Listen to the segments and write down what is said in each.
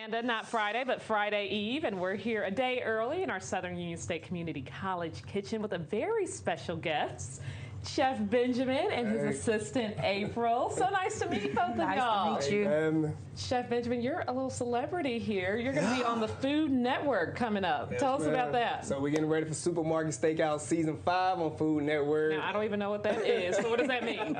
Amanda, not Friday, but Friday Eve, and we're here a day early in our Southern Union State Community College kitchen with a very special guest, Chef Benjamin and his assistant April. So nice to meet both of y'all. Nice to meet you. Chef Benjamin, you're a little celebrity here. You're going to be on the Food Network coming up. Yes, Tell us about that. So we're getting ready for Supermarket Stakeout Season 5 on Food Network. Now, I don't even know what that is, so what does that mean?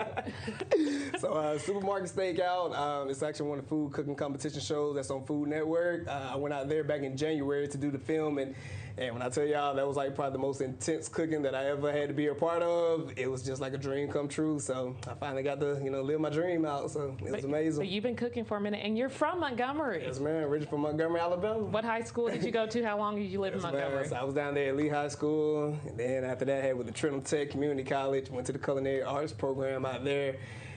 So Supermarket Stakeout, it's actually one of the food cooking competition shows that's on Food Network. I went out there back in January to do the film, and when I tell y'all, that was like probably the most intense cooking that I ever had to be a part of. It was just like a dream come true. So I finally got to, live my dream out. So it was amazing. But you've been cooking for a minute, and you're from Montgomery. Yes, man. Originally from Montgomery, Alabama. What high school did you go to? How long did you live in Montgomery? Man. So I was down there at Lee High School, and then after that, I had with the Trenholm Tech Community College. Went to the culinary arts program out there.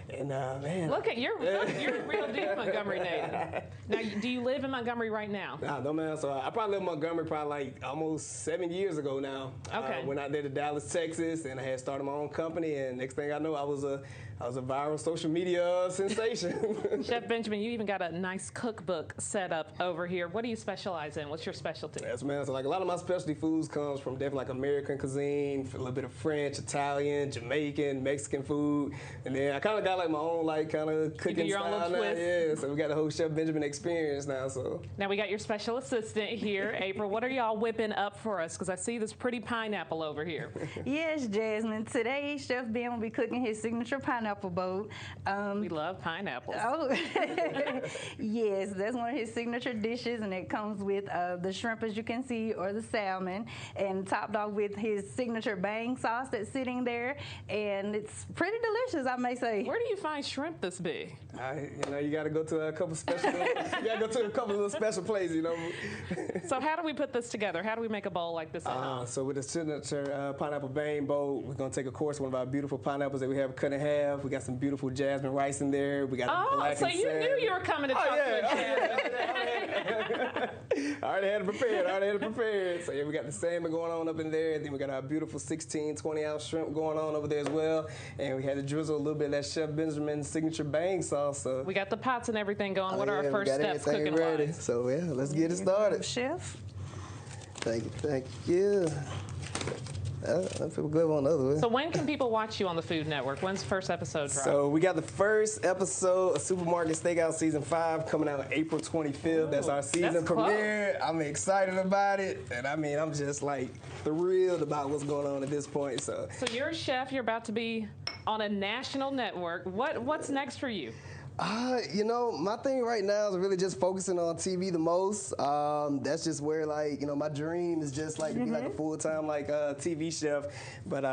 And man, look at you're a real deal Montgomery native. Now, do you live in Montgomery right now? Nah, no man. So I probably lived in Montgomery probably like almost 7 years ago now. Okay. Went out there to Dallas, Texas, and I had started my own company. And next thing I know, I was a viral social media sensation. Chef Benjamin, you even got a nice cookbook set up over here. What do you specialize in? What's your specialty? Yes, man. So like a lot of my specialty foods comes from definitely like American cuisine, a little bit of French, Italian, Jamaican, Mexican food, and then I kind of got like my own like kind of cooking your style own little now. twist. Yeah, so we got the whole Chef Benjamin experience now. So now we got your special assistant here, April. What are y'all whipping up for us? Because I see this pretty pineapple over here. Yes, Jasmine. Today, Chef Ben will be cooking his signature pineapple boat. We love pineapples. Oh, yes, that's one of his signature dishes, and it comes with the shrimp, as you can see, or the salmon, and topped off with his signature bang sauce that's sitting there, and it's pretty delicious, I may say. Where do you find shrimp this big? you got to go to a couple special. You got to go to a couple of little special places, So how do we put this together? How do we make a bowl like this at home? So with the signature pineapple bang bowl, we're gonna take, of course, one of our beautiful pineapples that we have cut in half. We got some beautiful jasmine rice in there. We got black so you knew you were coming to talk to us. I already had it prepared. So yeah, we got the salmon going on up in there. And then we got our beautiful 16, 20-ounce shrimp going on over there as well. And we had to drizzle a little bit of that Chef Benjamin signature bang sauce. So we got the pots and everything going. What are our first steps cooking ready? So yeah, let's get it started. Chef. Thank you. I feel good on the other way. So when can people watch you on the Food Network? When's the first episode drop? So we got the first episode of Supermarket Stakeout Season 5 coming out April 25th. That's our season premiere. I'm excited about it. And I'm just like thrilled about what's going on at this point. So you're a chef. You're about to be on a national network. What's next for you? My thing right now is really just focusing on TV the most. That's just where, my dream is just to be like a full-time TV chef. But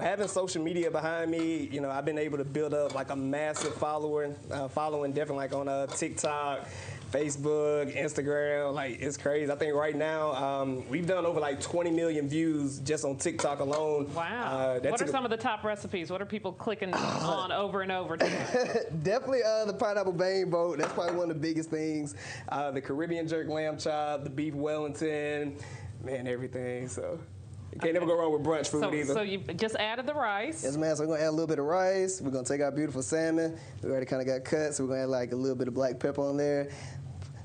having social media behind me, I've been able to build up like a massive following definitely like on TikTok, Facebook, Instagram, it's crazy. I think right now we've done over 20 million views just on TikTok alone. Wow. What are some of the top recipes? What are people clicking on over and over? Definitely the pineapple bang boat. That's probably one of the biggest things. The Caribbean jerk lamb chop, the beef Wellington, man, everything. So you can't never go wrong with brunch food either. So you just added the rice. Yes, man. So we're going to add a little bit of rice. We're going to take our beautiful salmon. We already kind of got cut, so we're going to add a little bit of black pepper on there.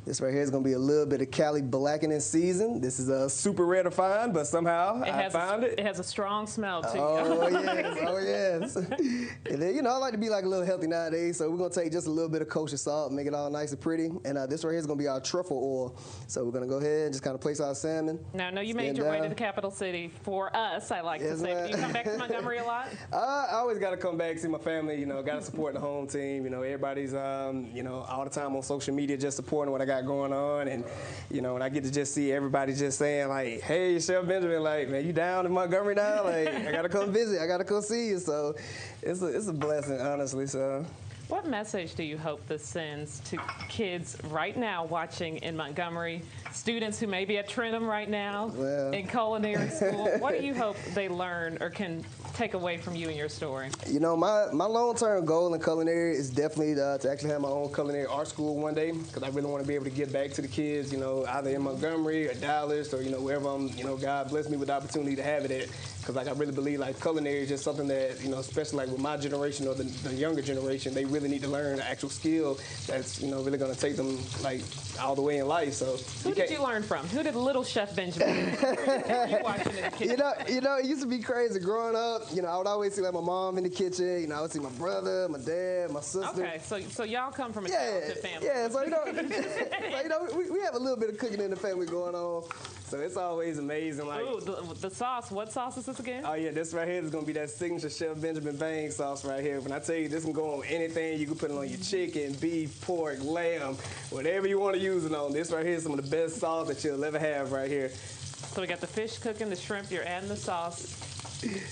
This right here is going to be a little bit of Cali blackening season. This is super rare to find, but somehow I found it. It has a strong smell, too. Oh, yes. And then, I like to be a little healthy nowadays, so we're going to take just a little bit of kosher salt, make it all nice and pretty. And this right here is going to be our truffle oil. So we're going to go ahead and just kind of place our salmon. Now, I know you made your way to the capital city for us, I like to say. Do you come back to Montgomery a lot? I always got to come back, see my family, got to support the home team. Everybody's, all the time on social media just supporting what I got going on, and when I get to just see everybody just saying hey, Chef Benjamin, man, you down in Montgomery now? I gotta come visit, I gotta come see you. So it's a blessing, honestly. So what message do you hope this sends to kids right now watching in Montgomery, students who may be at Trenholm right now in culinary school? What do you hope they learn or can take away from you and your story? My long-term goal in culinary is definitely to actually have my own culinary art school one day, because I really want to be able to give back to the kids, either in Montgomery or Dallas or, wherever God bless me with the opportunity to have it at. because like I really believe like culinary is just something that, you know, especially like with my generation or the younger generation, they really need to learn an actual skill that's, you know, really going to take them like all the way in life. So who did you learn from? Who did Little Chef Benjamin? You watching in the kitchen? You know, it used to be crazy growing up. You know, I would always see like my mom in the kitchen. You know, I would see my brother, my dad, my sister. Okay, so y'all come from a talented family. Yeah, so you know, we have a little bit of cooking in the family going on. So it's always amazing. Like, ooh, the sauce. What sauce is this again? Oh yeah, this right here is gonna be that signature Chef Benjamin Bang sauce right here. When I tell you this can go on anything, you can put it on your chicken, beef, pork, lamb, whatever you want to use it on. This right here is some of the best sauce that you'll ever have right here. So we got the fish cooking, the shrimp. You're adding the sauce.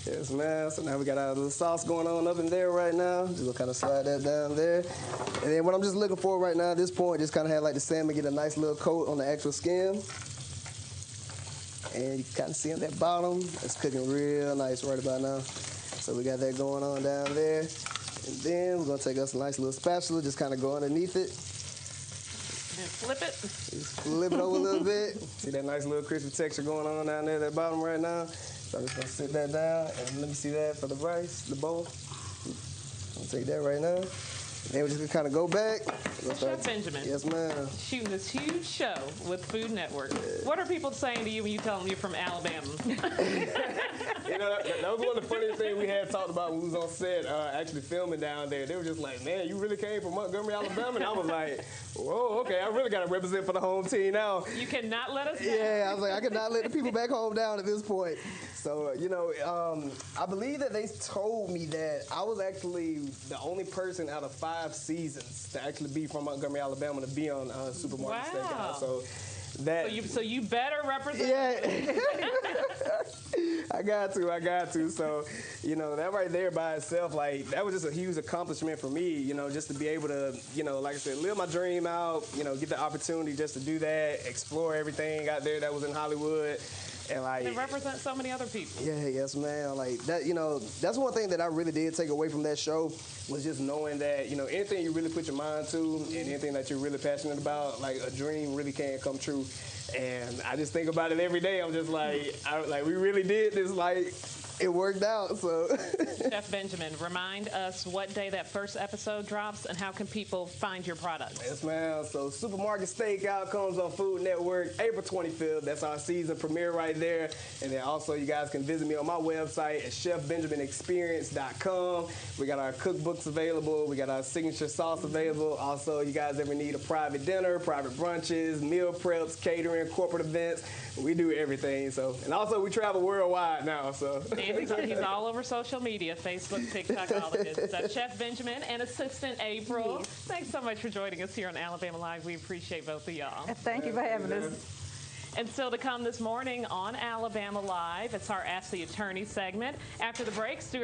Yes, man. So now we got our little sauce going on up in there right now. Just gonna kind of slide that down there. And then what I'm just looking for right now at this point, just kind of have like the salmon get a nice little coat on the actual skin. And you can kind of see on that bottom, it's cooking real nice right about now. So we got that going on down there. And then we're gonna take us a nice little spatula, just kind of go underneath it. And flip it. Just flip it over a little bit. See that nice little crispy texture going on down there at that bottom right now. So I'm just gonna sit that down and let me see that for the rice, the bowl. I'll take that right now. Then we're just gonna kind of go back. Chef Benjamin. Yes, ma'am. Shooting this huge show with Food Network. What are people saying to you when you tell them you're from Alabama? You know, that was one of the funniest things we had talked about when we was on set, actually filming down there. They were just like, man, you really came from Montgomery, Alabama? And I was like, whoa, okay, I really got to represent for the home team now. You cannot let us down. Yeah, I was like, I could not let the people back home down at this point. So, you know, I believe that they told me that I was actually the only person out of 5 seasons to actually be from Montgomery, Alabama to be on Supermarket Steakhouse. So you better represent. Yeah. I got to. So, you know, that right there by itself, like, that was just a huge accomplishment for me, you know, just to be able to, you know, like I said, live my dream out, you know, get the opportunity just to do that, explore everything out there that was in Hollywood. And like, it represents so many other people. Yeah, yes, man. Like that, you know, that's one thing that I really did take away from that show was just knowing that, you know, anything you really put your mind to and anything that you're really passionate about, like a dream really can come true. And I just think about it every day. I'm just like, we really did this. Like, it worked out. So, Chef Benjamin, remind us what day that first episode drops and how can people find your products? Yes, ma'am. So, Supermarket Stakeout comes on Food Network April 25th. That's our season premiere right there. And then also, you guys can visit me on my website at chefbenjaminexperience.com. We got our cookbooks available. We got our signature sauce available. Also, you guys ever need a private dinner, private brunches, meal preps, catering, corporate events, we do everything. So, and also we travel worldwide now. So. And he's all over social media, Facebook, TikTok, all of it. So Chef Benjamin and Assistant April, yes. Thanks so much for joining us here on Alabama Live. We appreciate both of y'all. Thank you for having us. And still to come this morning on Alabama Live, it's our Ask the Attorney segment. After the break, Stuart